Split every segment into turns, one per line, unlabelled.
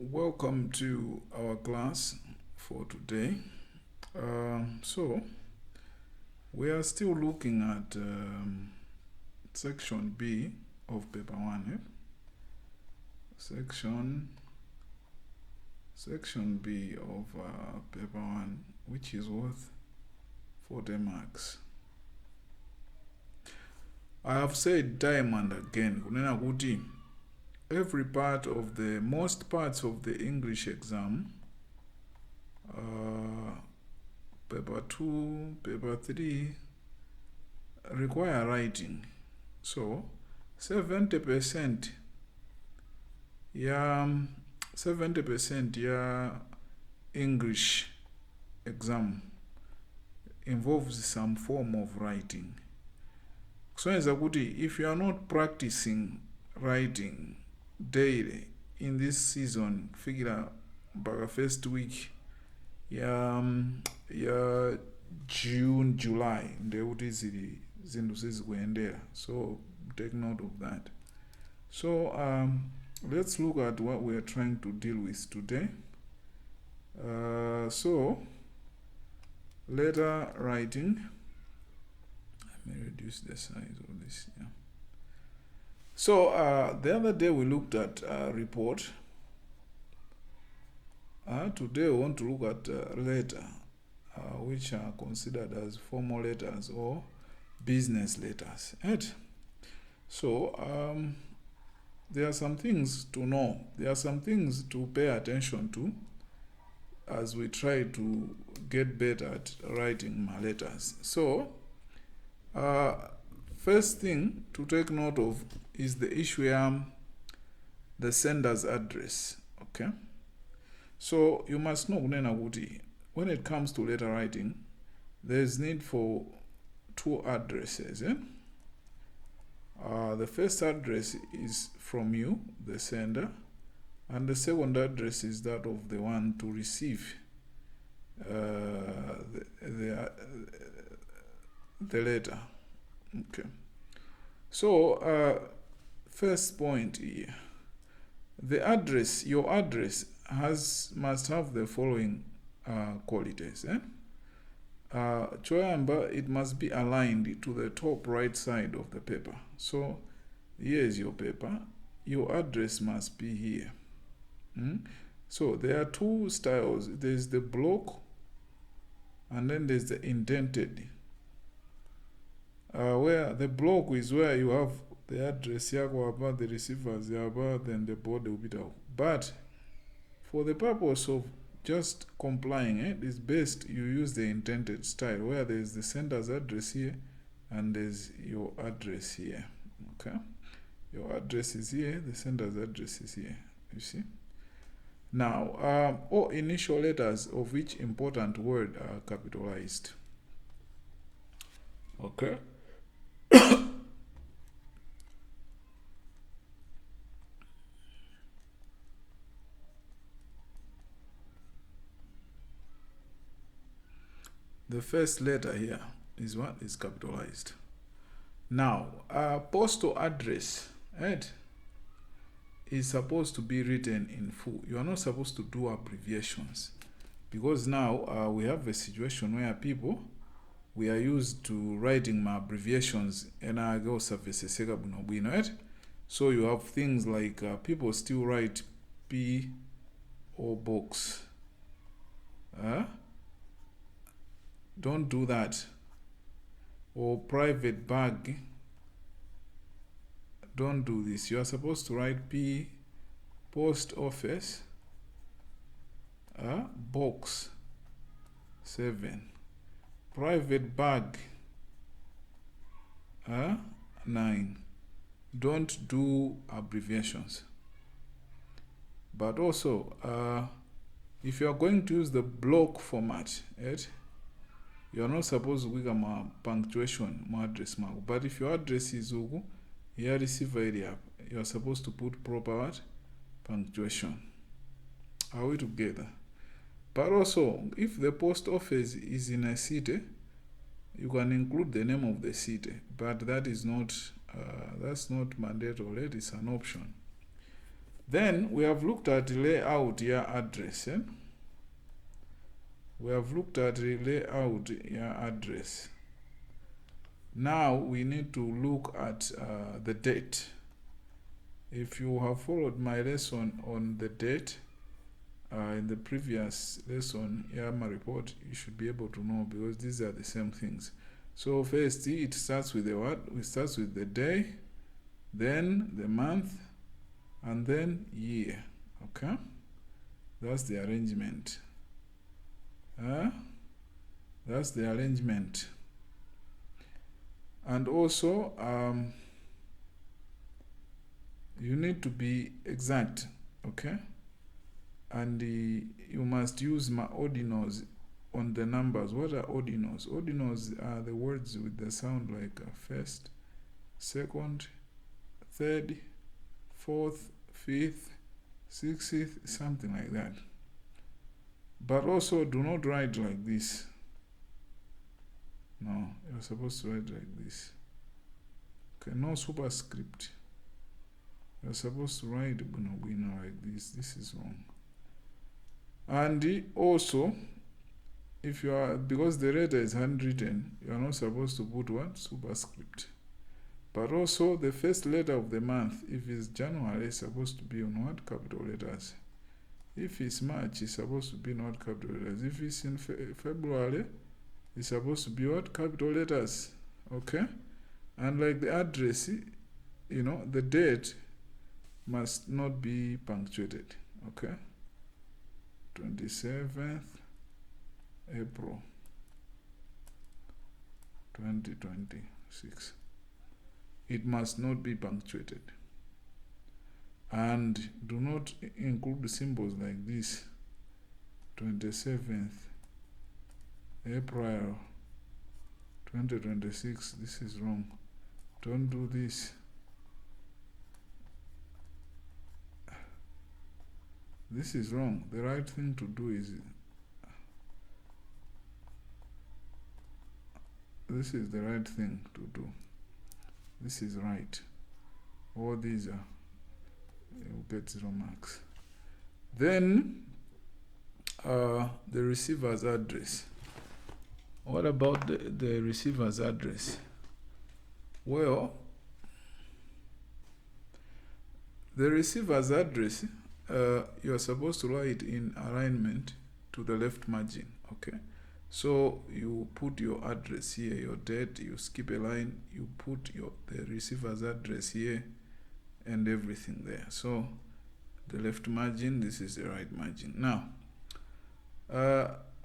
Welcome to our class for today. So, we are still looking at section B of paper 1. Section B of paper 1, which is worth 40 marks. I have said time and again, kunena kuti most parts of the English exam, paper 2, paper 3, require writing. So 70% ya English exam involves some form of writing. So if you are not practicing writing daily in this season, figure by first week ya June, July, ndeuti zinthu sizikuyendera. So take note of that. So let's look at what we are trying to deal with today. So letter writing. Let me reduce the size of this. Yeah. So the other day we looked at report. Today we want to look at letter, which are considered as formal letters or business letters. Right? So there are some things to know. There are some things to pay attention to as we try to get better at writing my letters. So first thing to take note of is the issue the sender's address. Okay, so you must know when it comes to letter writing, there is need for two addresses. The first address is from you, the sender, and the second address is that of the one to receive the letter. Okay. So first point here, your address must have the following qualities. Choyamba, it must be aligned to the top right side of the paper. So here is your paper. Your address must be here. So there are two styles. There's the block and then there's the indented. Where the block is where you have the address yako, the receivers yaba, then the body will be down. But for the purpose of just complying, it's best you use the indented style where there is the sender's address here and there's your address here. Okay, your address is here, the sender's address is here. You see. Now, all initial letters of each important word are capitalized. Okay. The first letter here is what is capitalized. Now, postal address, right, is supposed to be written in full. You are not supposed to do abbreviations, because now we have a situation where we are used to writing my abbreviations and I go services, right? So you have things like people still write P or box. Don't do that. Or private bag. Don't do this. You are supposed to write P, post office, box 7, private bag 9. Don't do abbreviations. But also, if you are going to use the block format, you are not supposed to give a punctuation my address mark. But if your address is here receiver area, you are supposed to put proper punctuation. Are we together? But also, if the post office is in a city, you can include the name of the city, but that is not that's not mandatory. It is an option. Then we have looked at layout your address. We have looked at layout your address. Now we need to look at the date. If you have followed my lesson on the date in the previous lesson, my report, you should be able to know, because these are the same things. So first, it starts with the what? It starts with the day, then the month, and then year. Okay, that's the arrangement. That's the arrangement. And also you need to be exact, okay? And you must use my ordinals on the numbers. What are ordinals? Ordinals are the words with the sound like first, second, third, fourth, fifth, sixth, something like that. But also do not write like this. No, you're supposed to write like this. Okay, no superscript. You're supposed to write like this. This is wrong. And also, if you are, because the letter is handwritten, you are not supposed to put what? Superscript. But also the first letter of the month, if it's January, it's supposed to be on what? Capital letters. If it's March, it's supposed to be not capital letters. If it's in February, it's supposed to be what? Capital letters. Okay? And like the address, the date must not be punctuated. Okay? 27th April 2026. It must not be punctuated. And do not include symbols like this. 27th April 2026. This is wrong. Don't do this. This is wrong. The right thing to do is, this is the right thing to do. This is right. All these are, you get 0 marks. Then the receiver's address. What about the receiver's address? Well, the receiver's address, you are supposed to write in alignment to the left margin. Okay, so you put your address here, your date, you skip a line, you put the receiver's address here and everything there. So the left margin, this is the right margin. Now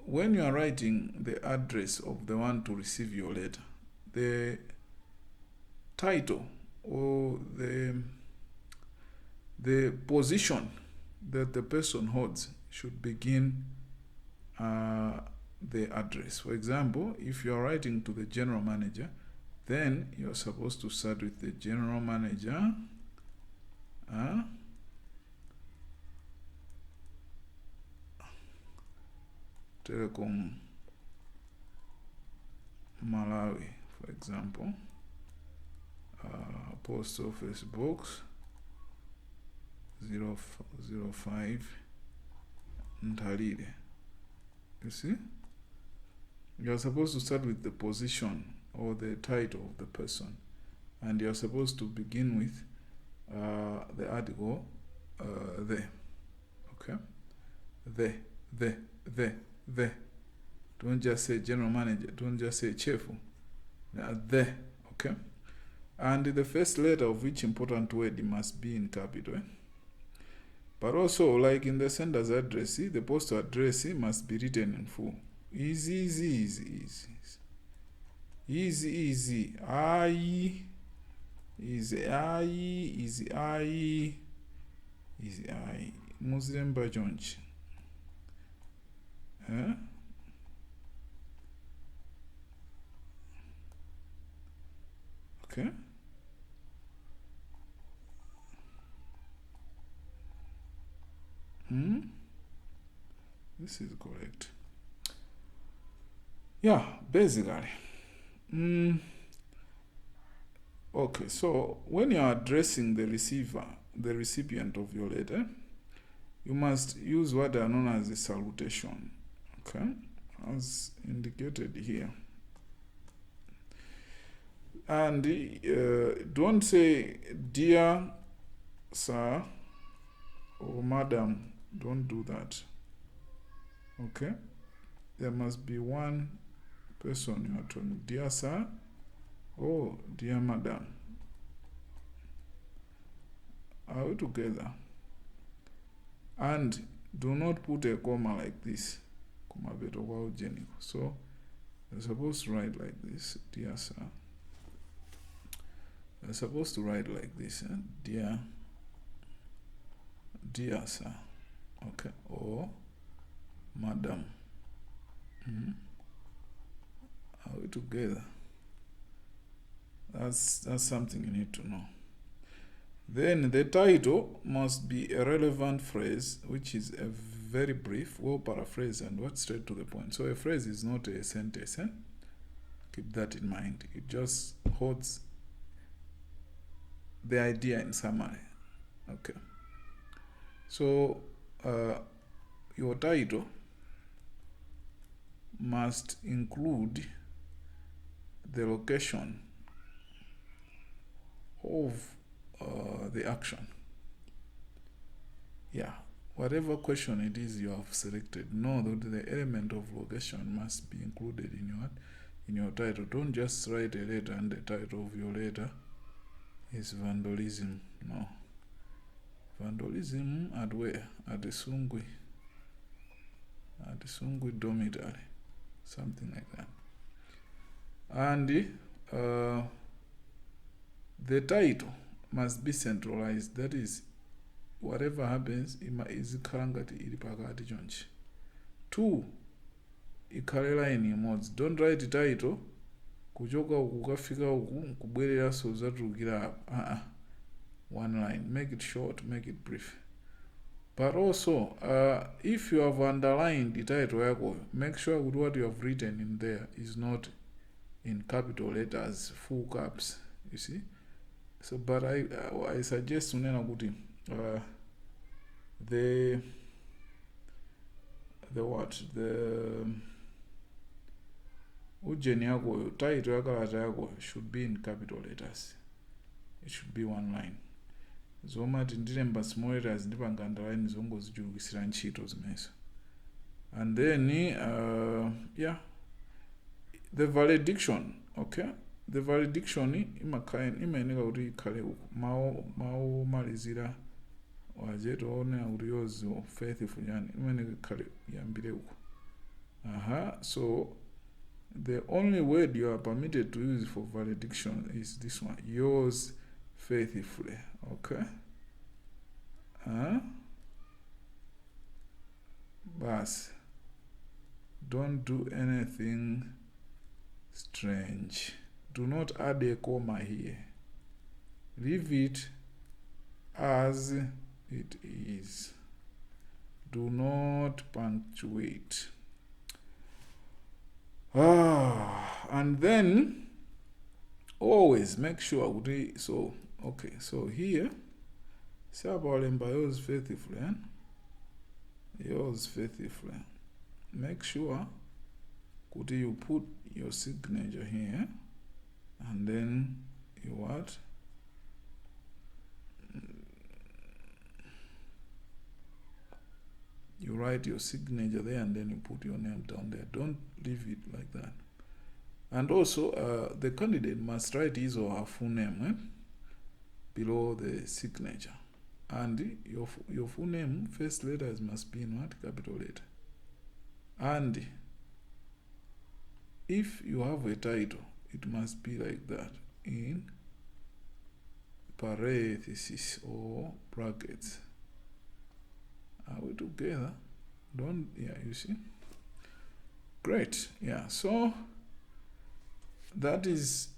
when you are writing the address of the one to receive your letter, the title or the position that the person holds should begin the address. For example, if you are writing to the general manager, then you're supposed to start with the general manager. Telecom Malawi, for example, post office box 005 Ntalile. You see, you're supposed to start with the position or the title of the person, and you're supposed to begin with the article the. Okay, the. Don't just say general manager, don't just say chief. The. Okay, and the first letter of each important word must be in capital. But also, like in the sender's address, the postal address must be written in full. Easy. I. Muslim Jonch. Okay. This is correct. Yeah, basically. Okay, so when you are addressing the receiver, the recipient of your letter, you must use what are known as a salutation, okay, as indicated here. And don't say dear sir or madam. Don't do that. Okay, there must be one person you are talking, dear sir or dear madam. Are we together? And do not put a comma like this. So you're supposed to write like this, dear sir. You're supposed to write like this, dear sir, okay, or madam. Are we together? That's something you need to know. Then the title must be a relevant phrase, which is a very brief, well paraphrased, and what's straight to the point. So a phrase is not a sentence. Keep that in mind. It just holds the idea in summary. Okay. So your title must include the location of the action. Yeah, whatever question it is you have selected, know that the element of location must be included in your title. Don't just write a letter and the title of your letter is vandalism. No. Vandalism at where? At the Sungwi dormitory. Something like that. And the title must be centralized. That is, whatever happens, is karangati ili pakati chonchi. 2, ikhale line mods. Don't write the title kuchoka ukafika uku kubwerera so zatulukira apa. One line. Make it short, make it brief. But also, if you have underlined the title yako, make sure with what you have written in there is not in capital letters, full caps. You see? So, but I suggest unena kuti the ujeni yako, title yakalata yako should be in capital letters. It should be one line. Zomati ndilemba small letters ndipanga underline zongozichulukisira ntchito zimenezo. And then yeah, the valediction, okay? The valediction imayeneka kuti ikhale uku mawu malizira wajeto one kuti yozo faithful yani imayeneka ikhale yambire uku. So the only word you are permitted to use for valediction is this one, yours faithfully, okay? Bas, don't do anything strange. Do not add a comma here. Leave it as it is. Do not punctuate. And then always make sure so okay, so here sabalemba yours faithfully, yours faithfully. Make sure you put your signature here, and then you what? You write your signature there, and then you put your name down there. Don't leave it like that. And also, the candidate must write his or her full name below the signature. And your full name, first letters must be in what? Capital letter. And if you have a title, it must be like that, in parentheses or brackets. Are we together? You see? Great. Yeah, so that is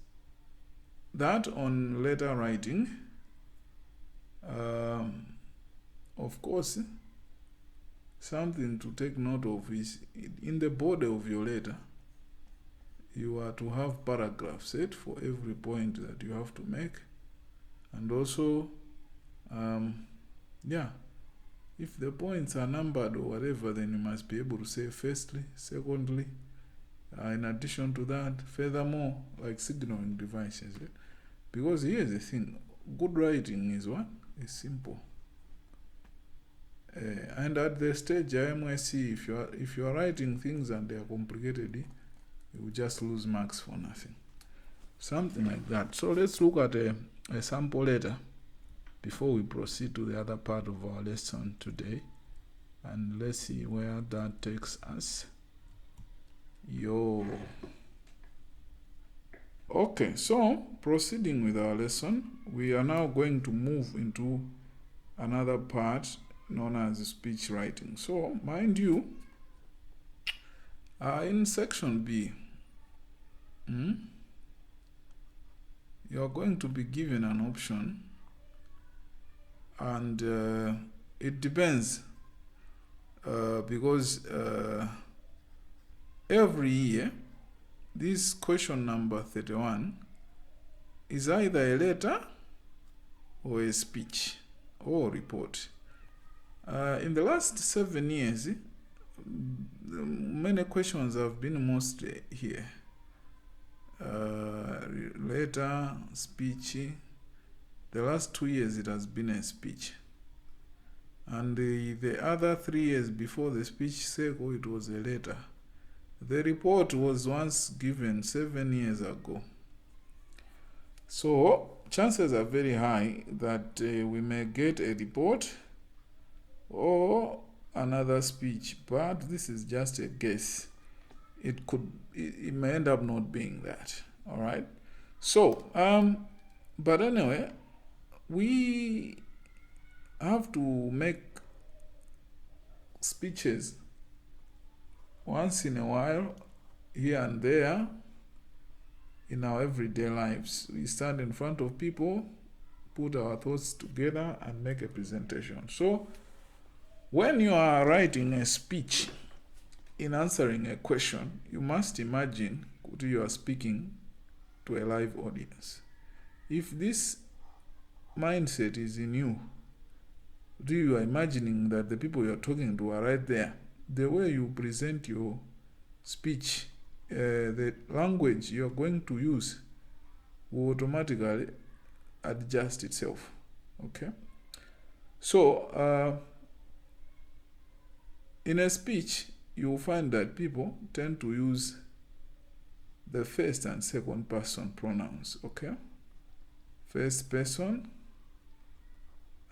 that on letter writing. Of course, something to take note of is in the body of your letter, you are to have paragraphs set for every point that you have to make, and also Yeah, if the points are numbered or whatever, then you must be able to say firstly, secondly, in addition to that, furthermore, like signaling devices. Because here's the thing, good writing is what? Is simple. And at the stage MSCE, if you are writing things and they are complicated, you will just lose marks for nothing. Something like that. So let's look at a sample letter before we proceed to the other part of our lesson today. And let's see where that takes us. Okay, so proceeding with our lesson, we are now going to move into another part known as speech writing. So, mind you, in section B, you are going to be given an option, and it depends because every year this question number 31 is either a letter or a speech or report. In the last 7 years, many questions have been mostly here. Letter, speech. The last 2 years it has been a speech. And the other 3 years before the speech cycle, it was a letter. The report was once given 7 years ago. So chances are very high that we may get a report or another speech, but this is just a guess. It may end up not being that. All right. So but anyway, we have to make speeches once in a while, here and there, in our everyday lives. We stand in front of people, put our thoughts together, and make a presentation. So when you are writing a speech in answering a question, you must imagine that you are speaking to a live audience. If this mindset is in you, you are imagining that the people you are talking to are right there, the way you present your speech, the language you are going to use will automatically adjust itself. Okay? So, in a speech, you will find that people tend to use the first and second person pronouns. Okay? First person,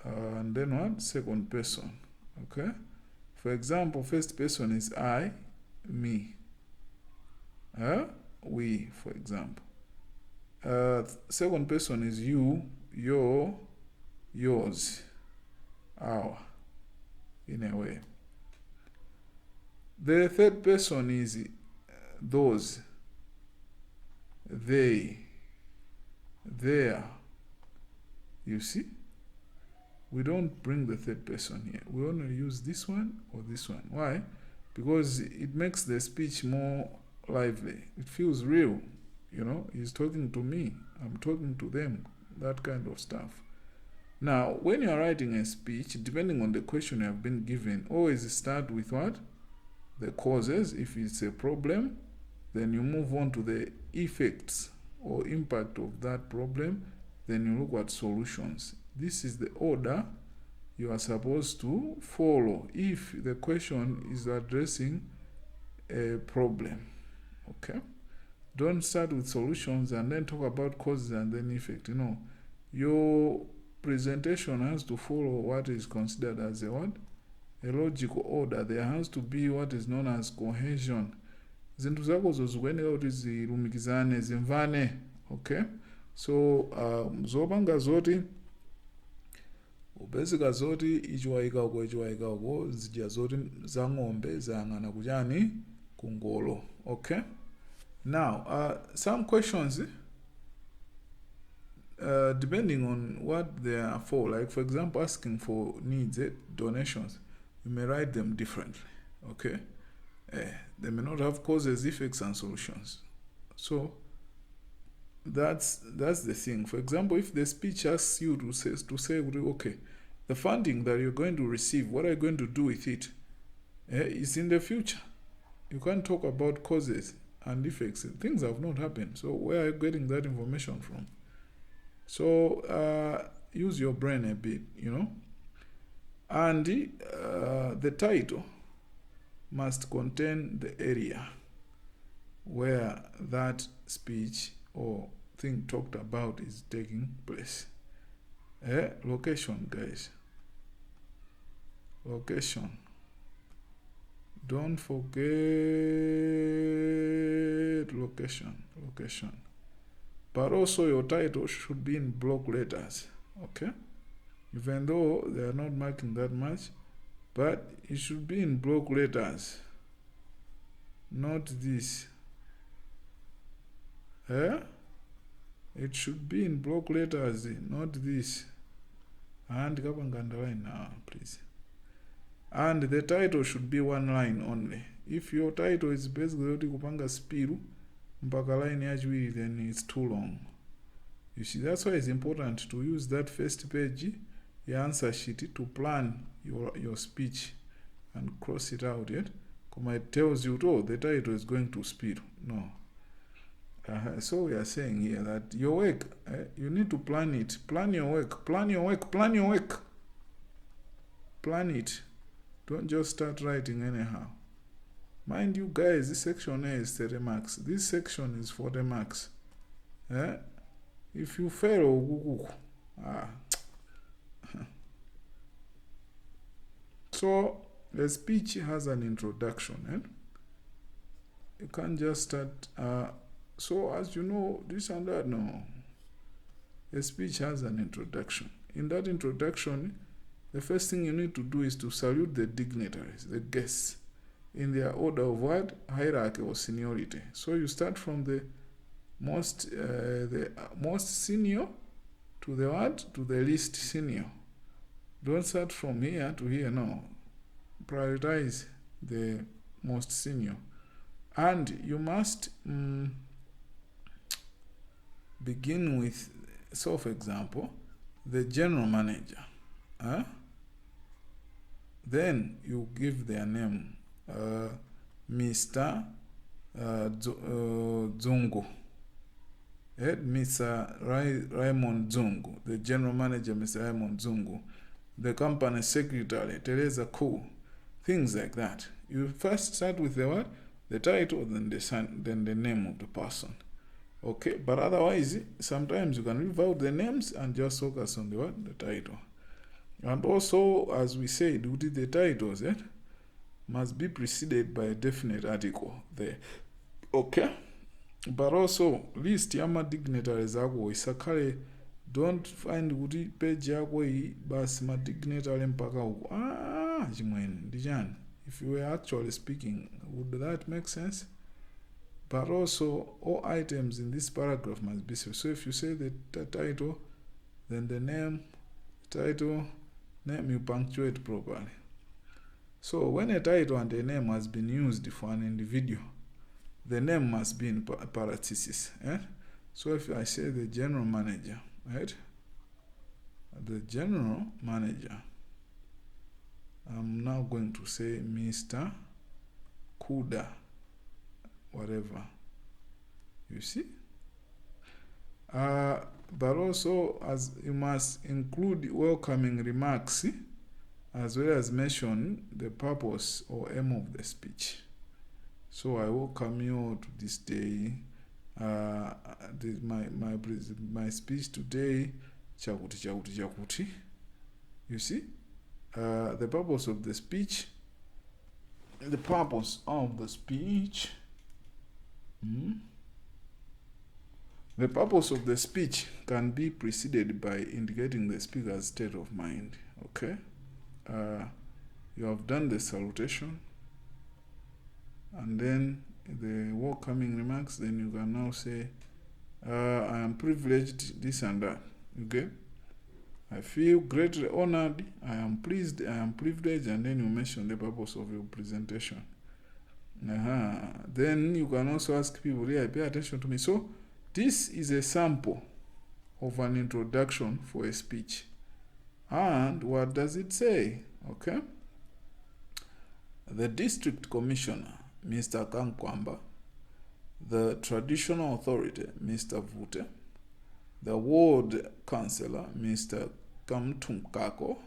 and then what? Second person. Okay? For example, first person is I, me. We, for example. Second person is you, your, yours, our, in a way. The third person is those, they, their. You see? We don't bring the third person here. We only use this one or this one. Why? Because it makes the speech more lively. It feels real. You know, he's talking to me, I'm talking to them, that kind of stuff. Now, when you're writing a speech, depending on the question you have been given, always start with what? The causes. If it's a problem, then you move on to the effects or impact of that problem. Then you look at solutions. This is the order you are supposed to follow if the question is addressing a problem. Okay? Don't start with solutions and then talk about causes and then effect. You know, your presentation has to follow what is considered as a what? A logical order. There has to be what is known as cohesion. Zintu zako zozikuyenera kuti zilumikizane, zimvane. Okay? So, zopanga zoti upezeka zoti ichiwayika uko zidya zoti za ng'ombe zayang'ana kuchani kungolo. Okay? Now, some questions, depending on what they are for, like for example, asking for needs, donations, you may write them differently. Okay? They may not have causes, effects, and solutions. So, that's the thing. For example, if the speech asks you to say okay, the funding that you're going to receive, what are you going to do with it? It's in the future. You can't talk about causes and effects. Things have not happened. So where are you getting that information from? So use your brain a bit, And the title must contain the area where that speech or thing talked about is taking place. Location, guys. Location. Don't forget location. But also your title should be in block letters, okay? Even though they are not marking that much, but it should be in block letters, not this. It should be in block letters, not this. And underline now, please. And the title should be one line only. If your title is basically kupanga spiru mpaka line yachiwiri, then it's too long. You see, that's why it's important to use that first page, your answer sheet, to plan your speech and cross it out. Yet, it tells you, oh, the title is going to spiru. No. So we are saying here that your work, you need to plan it. Plan your work. Plan it. Don't just start writing anyhow. Mind you guys, this section A is 30 marks. This section is 40 marks. If you fail, So the speech has an introduction. You can't just start. So as you know, this and that, no. A speech has an introduction. In that introduction, the first thing you need to do is to salute the dignitaries, the guests, in their order of what? Hierarchy or seniority. So you start from the most senior to the what? To the least senior. Don't start from here to here, no. Prioritize the most senior. And you must begin with, so for example, the general manager. Then you give their name, Mr. Zungu. Mr. Raymond Zungu, the general manager, Mr. Raymond Zungu, the company secretary, Teresa Koo, things like that. You first start with the what? The title, then the name of the person. Okay, but otherwise, sometimes you can leave out the names and just focus on the what? The title. And also, as we said, the titles must be preceded by a definite article there. Okay? But also, list yama dignitaries ako isakale. Don't find kuti page yako basi ma dignitary mpaka huko. Jimweni, Dijan. If you were actually speaking, would that make sense? But also, all items in this paragraph must be so. So if you say the title, then the name, title, name, you punctuate properly. So when a title and a name has been used for an individual, the name must be in parentheses. So if I say the general manager, right? The general manager, I'm now going to say Mr. Kuda, whatever. You see? But also, as you must include welcoming remarks, as well as mention the purpose or aim of the speech. So I welcome you to this day. My speech today, chakuti. You see? The purpose of the speech. The purpose of the speech. The purpose of the speech can be preceded by indicating the speaker's state of mind. Okay? You have done the salutation, and then the welcoming remarks. Then you can now say, I am privileged, this and that. Okay? I feel greatly honored, I am pleased, I am privileged, and then you mention the purpose of your presentation. Then you can also ask people, pay attention to me. So This is a sample of an introduction for a speech. And what does it say? Okay. The district commissioner, Mr. Kankwamba, the traditional authority, Mr. Vute, the ward councillor, Mr. Kamtumkako,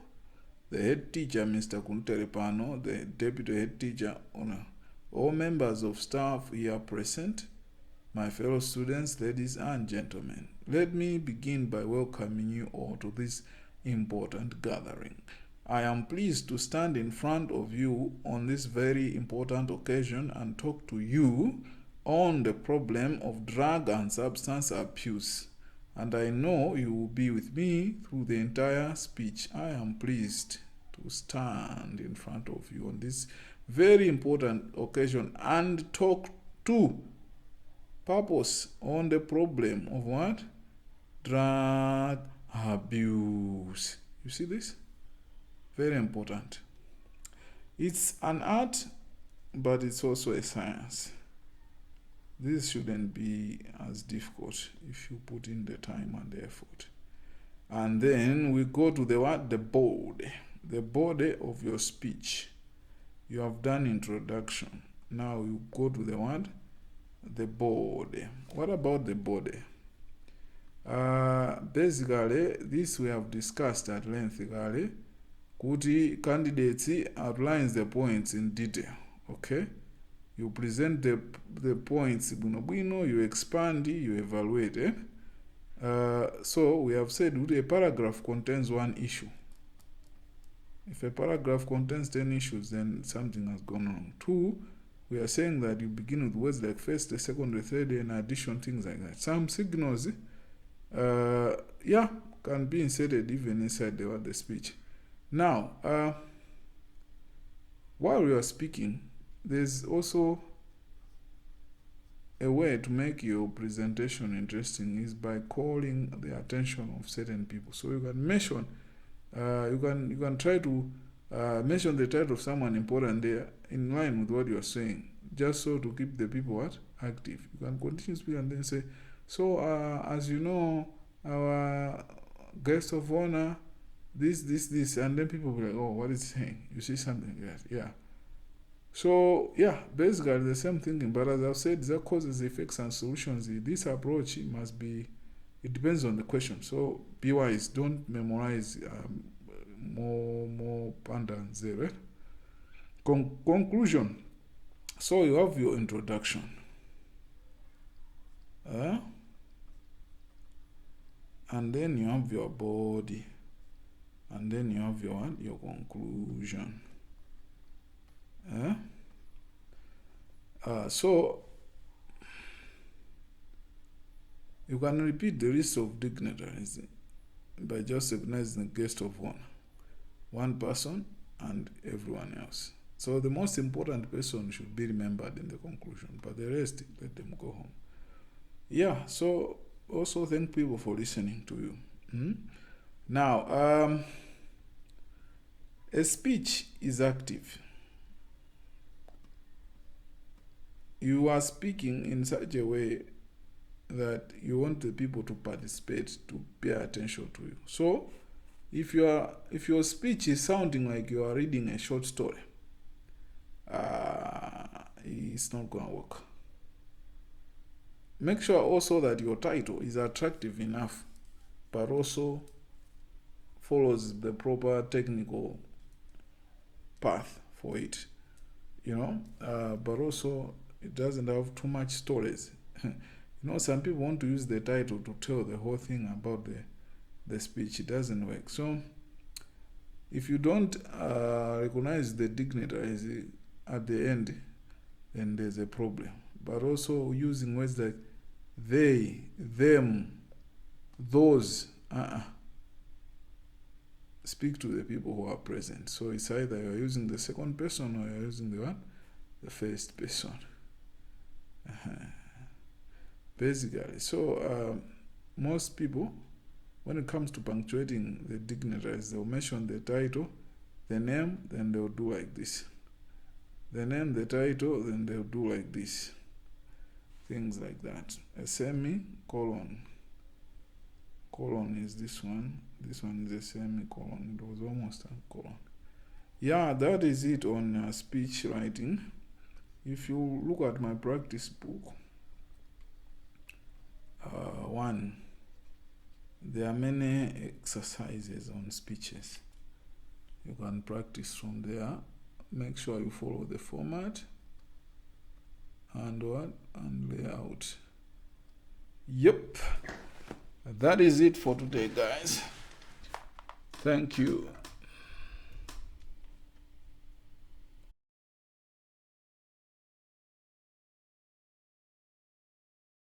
the head teacher, Mr. Kunterepano, the deputy head teacher, all members of staff here present, my fellow students, ladies and gentlemen. Let me begin by welcoming you all to this important gathering. I am pleased to stand in front of you on this very important occasion and talk to you on the problem of drug and substance abuse. And I know you will be with me through the entire speech. I am pleased to stand in front of you on this very important occasion and talk to purpose on the problem of what? Drug abuse. You see this? Very important. It's an art, but it's also a science. This shouldn't be as difficult if you put in the time and the effort. And then we go to the what? The body. The body of your speech. You have done introduction. Now you go to the what? The body. What about the body? Basically, this we have discussed at length. Kuti candidates outlines the points in detail. Okay? You present the points, you expand, you evaluate. So we have said a paragraph contains one issue. If a paragraph contains 10 issues, then something has gone wrong. 2, we are saying that you begin with words like first, the second, the third, and addition, things like that. Some signals, can be inserted even inside the speech. Now, while we are speaking, there's also a way to make your presentation interesting is by calling the attention of certain people. So you can mention, you can try to mention the title of someone important there in line with what you are saying, just so to keep the people active. You can continue speaking and then say, so as you know, our guest of honor, this, and then people will be like, oh, what is he saying? You see something like that, yeah. So, basically the same thing, but as I've said, there are causes, effects, and solutions. This approach must be, it depends on the question. So, be wise, don't memorize more pandas there, right? Conclusion. So, you have your introduction. And then you have your body. And then you have your conclusion. So you can repeat the list of dignitaries by just recognizing the guest of one person and everyone else. So the most important person should be remembered in the conclusion, but the rest, let them go home. Yeah, so also thank people for listening to you. Now, a speech is active. You are speaking in such a way that you want the people to participate, to pay attention to you. So, if your speech is sounding like you are reading a short story, it's not going to work. Make sure also that your title is attractive enough, but also follows the proper technical path for it, but also it doesn't have too much stories. Some people want to use the title to tell the whole thing about the speech. It doesn't work. So if you don't recognize the dignitaries at the end, then there's a problem. But also using words like they, them, those, speak to the people who are present. So it's either you're using the second person or you're using the first person. Basically. So most people, when it comes to punctuating the dignitaries, they'll mention the title, the name, then they'll do like this. The name, the title, then they'll do like this. things like that. A semicolon. Colon is this one. This one is a semicolon. It was almost a colon. Yeah, that is it on speech writing. If you look at my practice book, 1, there are many exercises on speeches. You can practice from there. Make sure you follow the format and layout. Yep, that is it for today, guys. Thank you.